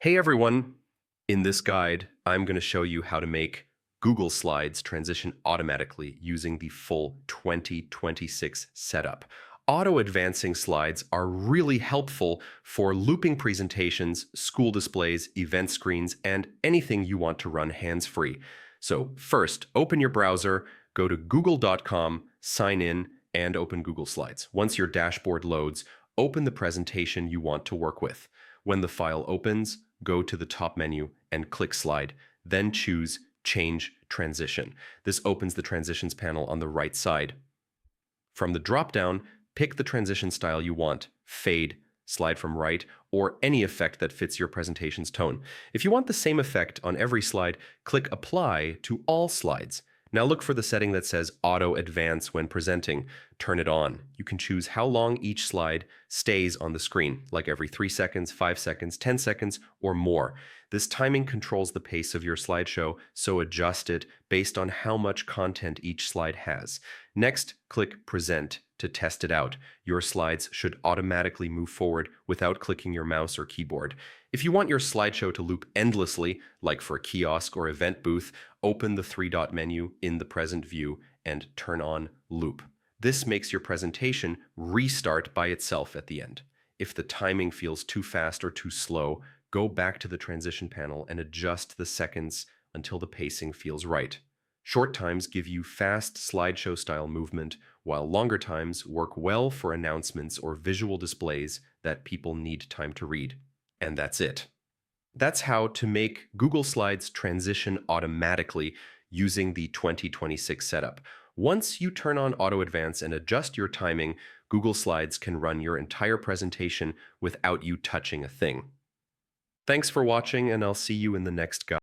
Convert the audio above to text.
Hey everyone! In this guide, I'm going to show you how to make Google Slides transition automatically using the full 2026 setup. Auto-advancing slides are really helpful for looping presentations, school displays, event screens, and anything you want to run hands-free. So first, open your browser, go to google.com, sign in, and open Google Slides. Once your dashboard loads, open the presentation you want to work with. When the file opens, go to the top menu and click Slide, then choose Change Transition. This opens the Transitions panel on the right side. From the drop-down, pick the transition style you want, fade, slide from right, or any effect that fits your presentation's tone. If you want the same effect on every slide, click Apply to all slides. Now look for the setting that says Auto Advance when presenting. Turn it on. You can choose how long each slide stays on the screen, like every 3 seconds, 5 seconds, 10 seconds, or more. This timing controls the pace of your slideshow, so adjust it based on how much content each slide has. Next, click Present to test it out. Your slides should automatically move forward without clicking your mouse or keyboard. If you want your slideshow to loop endlessly, like for a kiosk or event booth, open the three-dot menu in the present view and turn on Loop. This makes your presentation restart by itself at the end. If the timing feels too fast or too slow, go back to the transition panel and adjust the seconds until the pacing feels right. Short times give you fast slideshow-style movement, while longer times work well for announcements or visual displays that people need time to read. And that's it. That's how to make Google Slides transition automatically using the 2026 setup. Once you turn on Auto Advance and adjust your timing, Google Slides can run your entire presentation without you touching a thing. Thanks for watching, and I'll see you in the next guide.